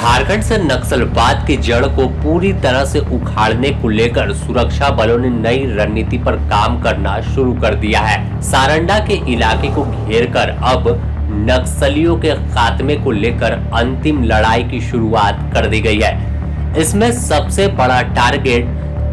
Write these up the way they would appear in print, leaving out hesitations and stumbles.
झारखंड से नक्सलवाद की जड़ को पूरी तरह से उखाड़ने को लेकर सुरक्षा बलों ने नई रणनीति पर काम करना शुरू कर दिया है। सारंडा के इलाके को घेरकर अब नक्सलियों के खात्मे को लेकर अंतिम लड़ाई की शुरुआत कर दी गई है। इसमें सबसे बड़ा टारगेट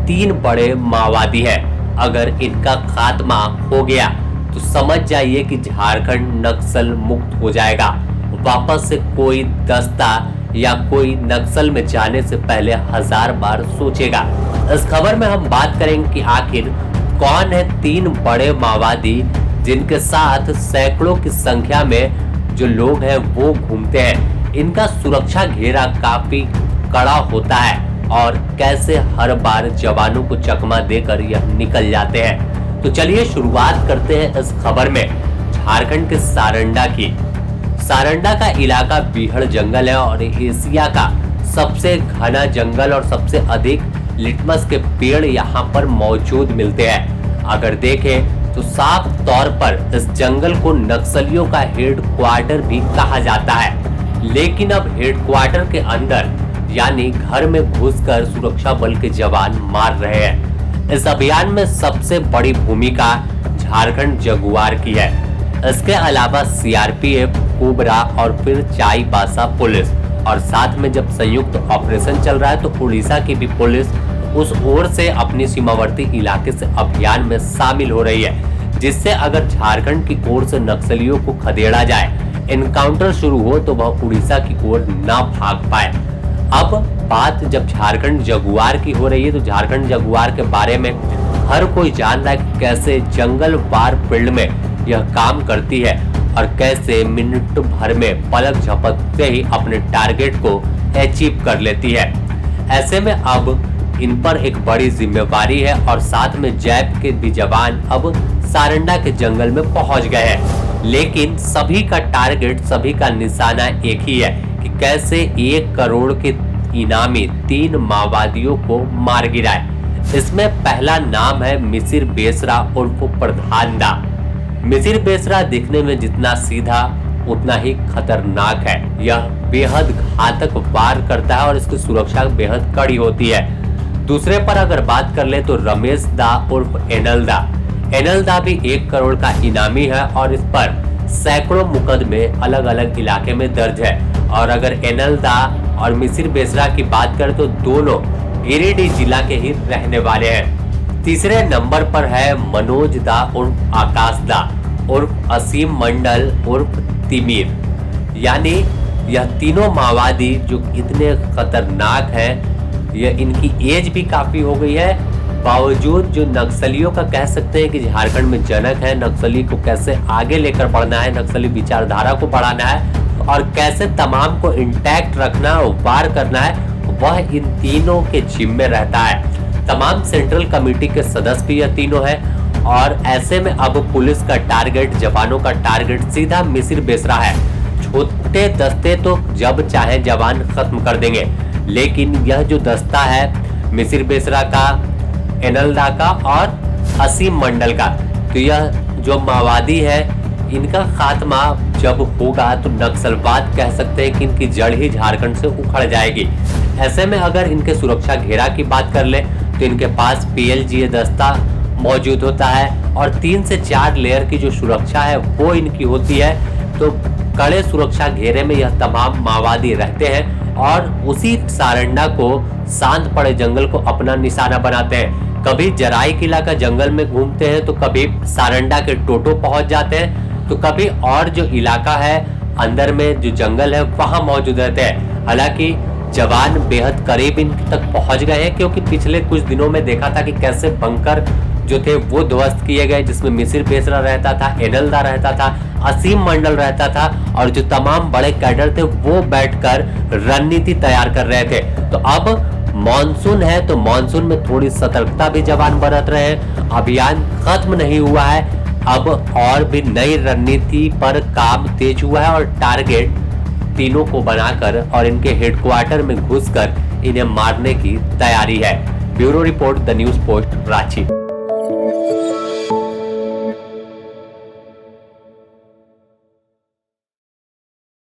3 बड़े माओवादी है। अगर इनका खात्मा हो गया तो समझ जाइए कि झारखंड नक्सल मुक्त हो जाएगा। वापस से कोई दस्ता या कोई नक्सल में जाने से पहले 1000 बार सोचेगा। इस खबर में हम बात करेंगे कि आखिर कौन है 3 बड़े माओवादी जिनके साथ सैकड़ों की संख्या में जो लोग हैं वो घूमते हैं। इनका सुरक्षा घेरा काफी कड़ा होता है और कैसे हर बार जवानों को चकमा देकर यह निकल जाते हैं। तो चलिए शुरुआत करते हैं इस खबर में झारखंड के सारंडा की। सारंडा का इलाका बीहड़ जंगल है और एशिया का सबसे घना जंगल और सबसे अधिक लिटमस के पेड़ यहाँ पर मौजूद मिलते हैं। अगर देखें तो साफ तौर पर इस जंगल को नक्सलियों का हेडक्वार्टर भी कहा जाता है। लेकिन अब हेडक्वार्टर के अंदर यानी घर में घुसकर सुरक्षा बल के जवान मार रहे हैं। इस अभियान में सबसे बड़ी भूमिका झारखंड जगुआर की है। इसके अलावा सीआरपीएफ, कोबरा और फिर चाईबासा पुलिस और साथ में जब संयुक्त ऑपरेशन चल रहा है तो उड़ीसा की भी पुलिस उस ओर से अपनी सीमावर्ती इलाके से अभियान में शामिल हो रही है, जिससे अगर झारखंड की ओर से नक्सलियों को खदेड़ा जाए, एनकाउंटर शुरू हो तो वह उड़ीसा की ओर ना भाग पाए। अब बात जब झारखंड जगुआर की हो रही है तो झारखंड जगुआर के बारे में हर कोई जान रहा है कैसे जंगल वार फील्ड में यह काम करती है और कैसे मिनट भर में पलक झपकते ही अपने टारगेट को अचीव कर लेती है। ऐसे में अब इन पर एक बड़ी जिम्मेवारी है और साथ में जैप के भी जवान अब सारंडा के जंगल में पहुंच गए हैं। लेकिन सभी का टारगेट, सभी का निशाना एक ही है कि कैसे 1 करोड़ के इनामी 3 माओवादियों को मार गिराए। इसमें पहला नाम है मिसिर बेसरा उर्फ प्रधान दा। मिसिर बेसरा दिखने में जितना सीधा उतना ही खतरनाक है। यह बेहद घातक वार करता है और इसकी सुरक्षा बेहद कड़ी होती है। दूसरे पर अगर बात कर ले तो रमेश दा उर्फ एनल दा। एनल दा भी 1 करोड़ का इनामी है और इस पर सैकड़ों मुकदमे अलग अलग इलाके में दर्ज है। और अगर एनल दा और मिसिर बेसरा की बात करें तो दोनों गिरिडीह जिला के ही रहने वाले हैं। तीसरे नंबर पर है मनोज दा उर्फ आकाश दा उर्फ असीम मंडल उर्फ तिमिर। यानी यह तीनों माओवादी जो इतने खतरनाक हैं, यह इनकी एज भी काफी हो गई है, बावजूद जो नक्सलियों का कह सकते हैं कि झारखंड में जनक है, नक्सली को कैसे आगे लेकर बढ़ना है, नक्सली विचारधारा को बढ़ाना है और कैसे तमाम को इंटैक्ट रखना और वार करना है, वह इन तीनों के जिम्मे रहता है। तमाम सेंट्रल कमेटी के सदस्य भी यह तीनों हैं और ऐसे में अब पुलिस का टारगेट, जवानों का टारगेट सीधा मिसिर बेसरा है। छोटे दस्ते तो जब चाहे जवान खत्म कर देंगे, लेकिन यह जो दस्ता है मिसिर बेसरा का, एनल दा का और असीम मंडल का, तो यह जो माओवादी है इनका खात्मा जब होगा तो नक्सलवाद कह सकते हैं कि इनकी जड़ ही झारखंड से उखड़ जाएगी। ऐसे में अगर इनके सुरक्षा घेरा की बात कर ले तो इनके पास पीएलजीए दस्ता मौजूद होता है और 3 से 4 लेयर की जो सुरक्षा है वो इनकी होती है। तो कड़े सुरक्षा घेरे में यह तमाम माओवादी रहते हैं और उसी सारंडा को, शांत पड़े जंगल को अपना निशाना बनाते हैं। कभी जराई किला का जंगल में घूमते हैं तो कभी सारंडा के टोटो पहुंच जाते हैं तो कभी और जो इलाका है अंदर में जो जंगल है वहां मौजूद रहते हैं। हालांकि जवान बेहद करीब इन तक पहुंच गए हैं क्योंकि पिछले कुछ दिनों में देखा था कि कैसे बंकर जो थे वो ध्वस्त किए गए, जिसमें मिसिर बेसरा रहता था, एनल दा रहता था, असीम मंडल रहता था और जो तमाम बड़े कैडर थे वो बैठकर रणनीति तैयार कर रहे थे। तो अब मॉनसून है तो मॉनसून में थोड़ी सतर्कता भी जवान बरत रहे हैं। अभियान खत्म नहीं हुआ है, अब और भी नई रणनीति पर काम तेज हुआ है और टारगेट तीनों को बनाकर और इनके हेडक्वार्टर में घुसकर इन्हें मारने की तैयारी है। Bureau report, the news post, Ranchi.